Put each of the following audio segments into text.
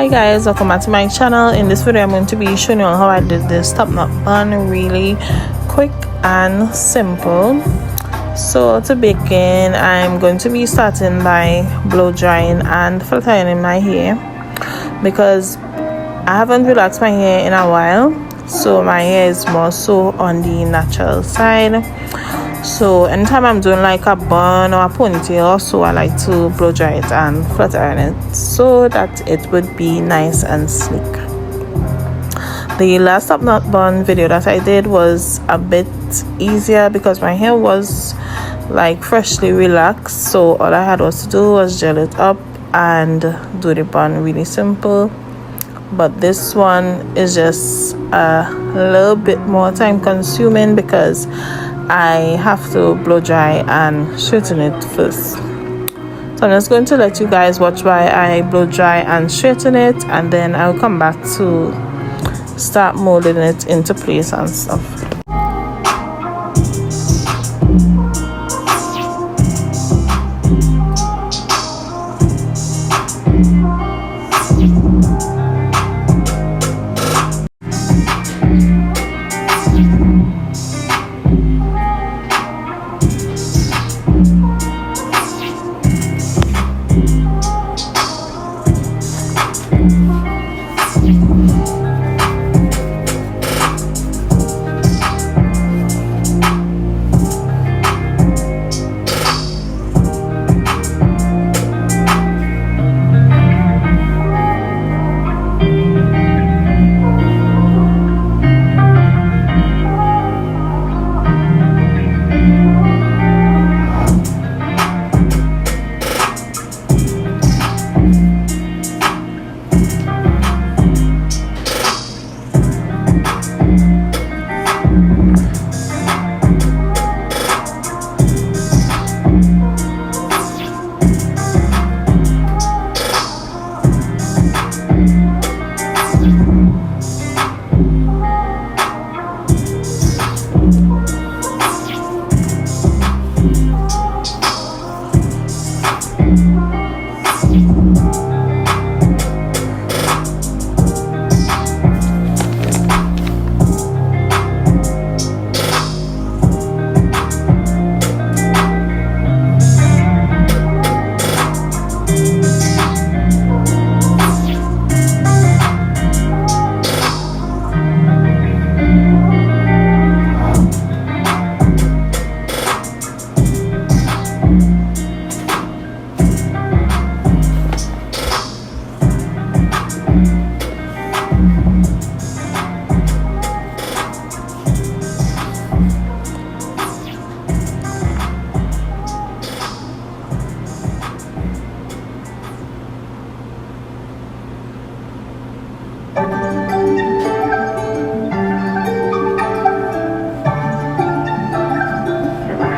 Hi guys, welcome back to my channel. In this video I'm going to be showing you how I did this top knot bun really quick and simple. So to begin, I'm going to be starting by blow drying and filtering in my hair because I haven't relaxed my hair in a while, so my hair is more so on the natural side. So anytime I'm doing like a bun or a ponytail or so, I like to blow dry it and flutter iron it so that it would be nice and sleek. The last top knot bun video that I did was a bit easier because my hair was like freshly relaxed, so all I had was to do was gel it up and do the bun really simple. But this one is just a little bit more time consuming because I have to blow dry and straighten it first. So I'm just going to let you guys watch while I blow dry and straighten it, and then I'll come back to start molding it into place and stuff.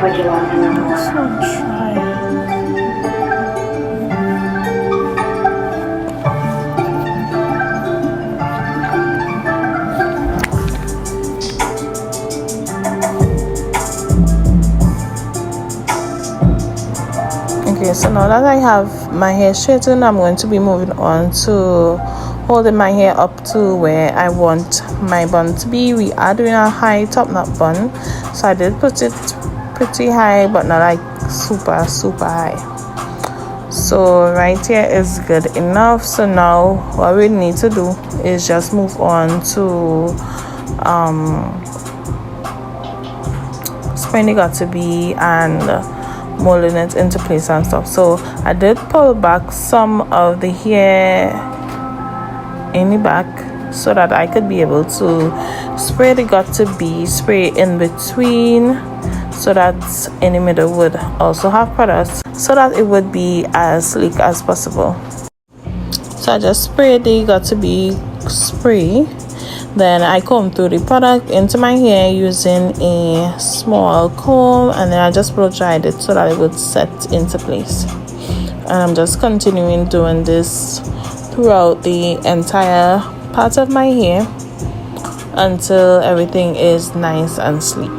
Would you want another one? Okay, so now that I have my hair straightened, I'm going to be moving on to holding my hair up to where I want my bun to be. We are doing a high top knot bun, so I did put it pretty high but not like super high. So right here is good enough. So now what we need to do is just move on to spraying the got to be and molding it into place and stuff. So I did pull back some of the hair in the back so that I could be able to spray the got to be spray in between, so that in the middle would also have products so that it would be as sleek as possible. So I just sprayed the got to be spray, then I comb through the product into my hair using a small comb, and then I just blow dried it so that it would set into place. And I'm just continuing doing this throughout the entire part of my hair until everything is nice and sleek.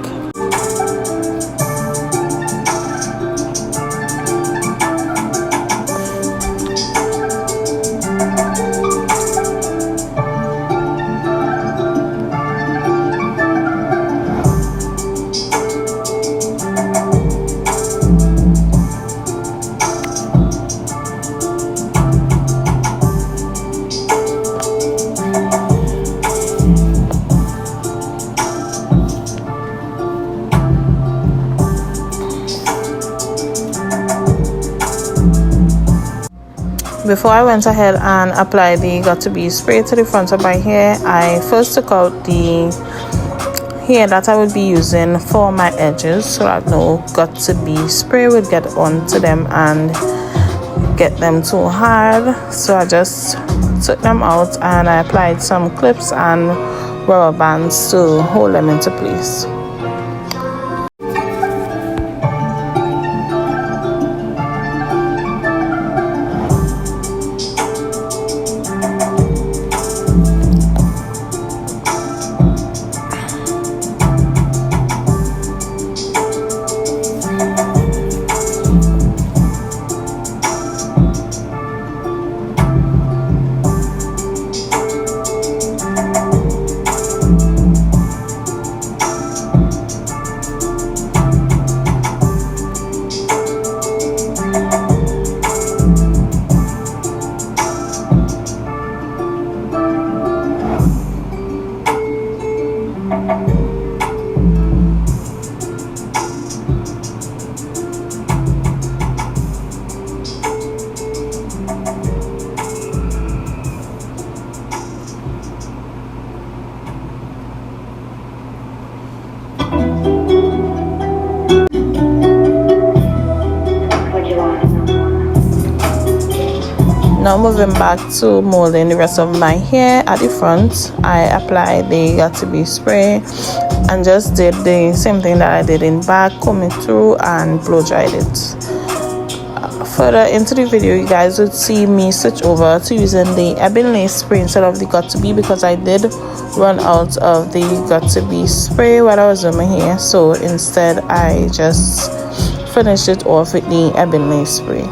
Before I went ahead and applied the Got2b spray to the front of my hair, I first took out the hair that I would be using for my edges so that no Got2b spray would get onto them and get them too hard. So I just took them out and I applied some clips and rubber bands to hold them into place. Now moving back to molding the rest of my hair at the front, I applied the Got2b spray and just did the same thing that I did in back, comb it through and blow dried it. Further into the video, you guys would see me switch over to using the Ebin Lace spray instead of the Got2b because I did run out of the Got2b spray while I was doing my hair, so instead I just finished it off with the Ebin Lace spray.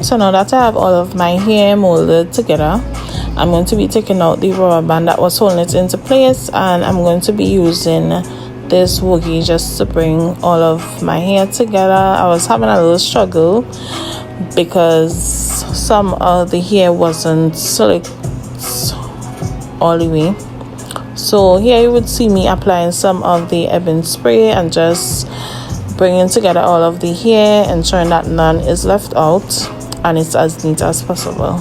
So now that I have all of my hair molded together, I'm going to be taking out the rubber band that was holding it into place, and I'm going to be using this woogie just to bring all of my hair together. I was having a little struggle because some of the hair wasn't slicked all the way. So here you would see me applying some of the Ebin spray and just bringing together all of the hair, ensuring that none is left out and it's as neat as possible.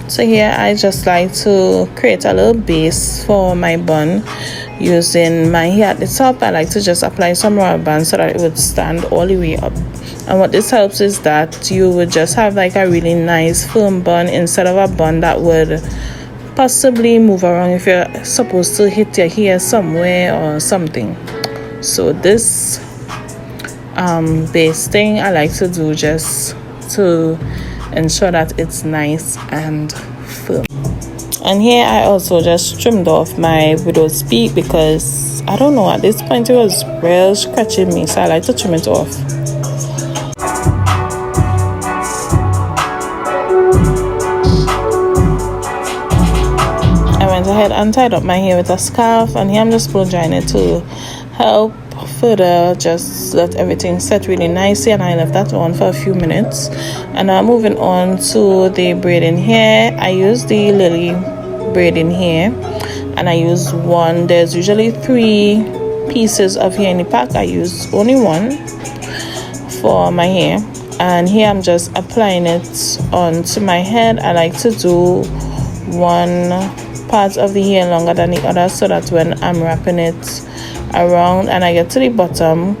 So here I just like to create a little base for my bun using my hair at the top. I like to just apply some rubber bands so that it would stand all the way up. And what this helps is that you would just have like a really nice firm bun instead of a bun that would possibly move around if you're supposed to hit your hair somewhere or something. So this base thing I like to do just to ensure that it's nice and firm. And here I also just trimmed off my widow's peak because I don't know, at this point it was real scratching me, so I like to trim it off. I went ahead and tied up my hair with a scarf, and here I'm just blow drying it to help further just let everything set really nicely, and I left that on for a few minutes. And now moving on to the braiding hair. I use the Lily braiding hair, and I use one. There's usually 3 pieces of hair in the pack. I use only one for my hair, and here I'm just applying it onto my head. I like to do one part of the hair longer than the other so that when I'm wrapping it around and I get to the bottom,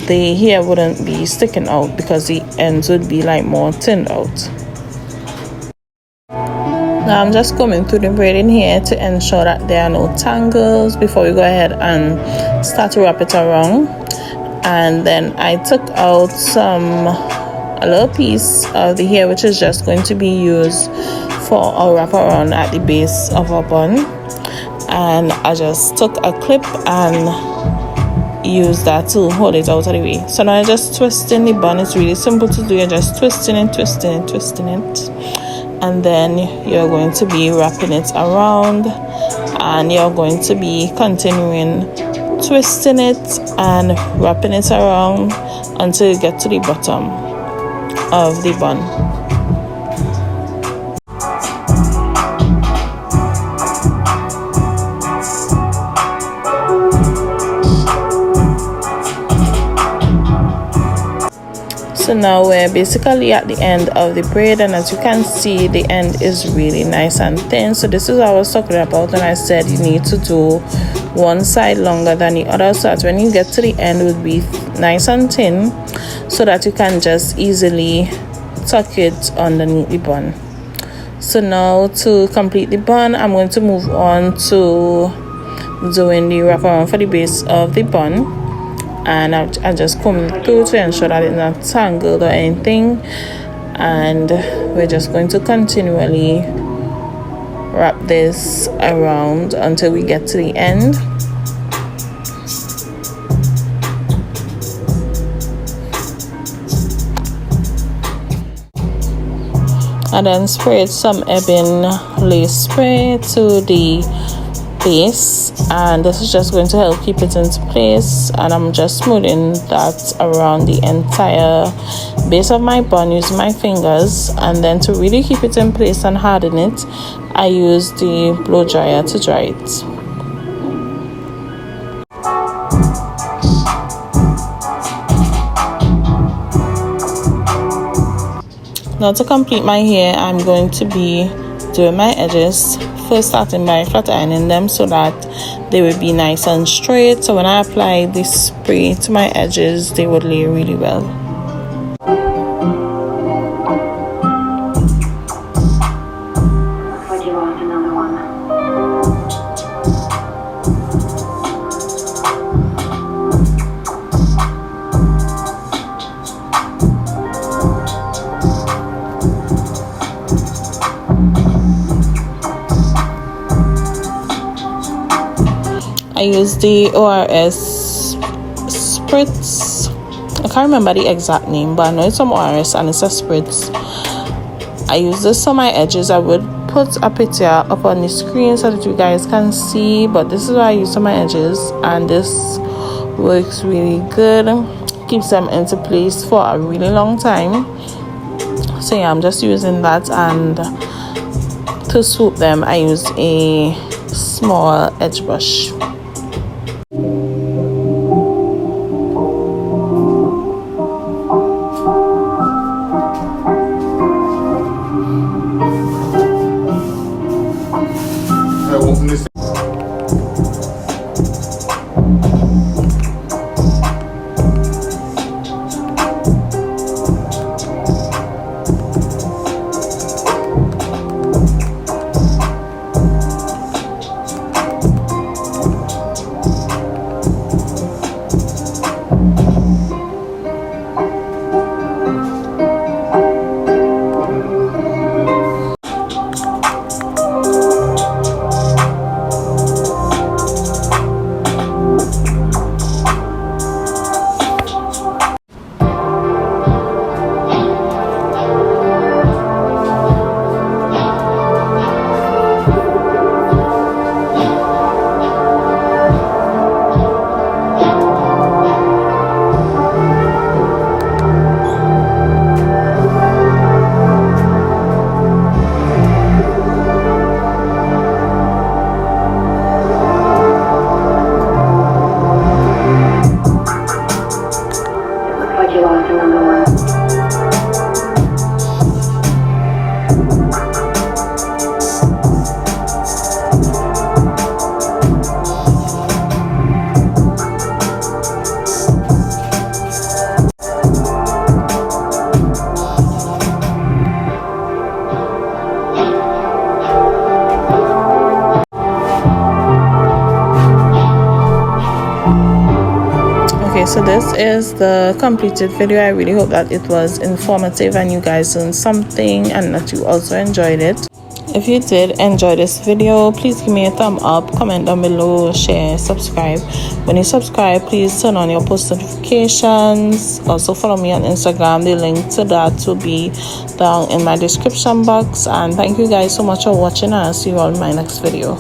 the hair wouldn't be sticking out because the ends would be like more thinned out. Now I'm just combing through the braiding hair to ensure that there are no tangles before we go ahead and start to wrap it around. And then I took out a little piece of the hair which is just going to be used for our wrap around at the base of our bun, and I just took a clip and used that to hold it out of the way. So now I'm just twisting the bun. It's really simple to do. You're just twisting it, and then you're going to be wrapping it around, and you're going to be continuing twisting it and wrapping it around until you get to the bottom of the bun. So now we're basically at the end of the braid, and as you can see, the end is really nice and thin. So this is what I was talking about when I said you need to do one side longer than the other, so that when you get to the end it would be nice and thin, so that you can just easily tuck it underneath the bun. So now to complete the bun, I'm going to move on to doing the wraparound for the base of the bun. And I just comb through to ensure that it's not tangled or anything, and we're just going to continually wrap this around until we get to the end. And then sprayed some ebony lace spray to the base, and this is just going to help keep it into place. And I'm just smoothing that around the entire base of my bun using my fingers. And then to really keep it in place and harden it, I use the blow dryer to dry it. Now to complete my hair, I'm going to be doing my edges, first starting by flat ironing them so that they would be nice and straight, so when I apply this spray to my edges they would lay really well. I use the ORS spritz. I can't remember the exact name, but I know it's some ORS and it's a spritz. I use this on my edges. I would put a picture up on the screen so that you guys can see, but this is what I use on my edges, and this works really good. Keeps them into place for a really long time. So yeah, I'm just using that, and to swoop them I use a small edge brush. so this is the completed video. I really hope that it was informative and you guys learned something and that you also enjoyed it. If you did enjoy this video, please give me a thumb up, comment down below, share, subscribe. When you subscribe, please turn on your post notifications. Also follow me on Instagram. The link to that will be down in my description box. And thank you guys so much for watching, and I'll see you all in my next video.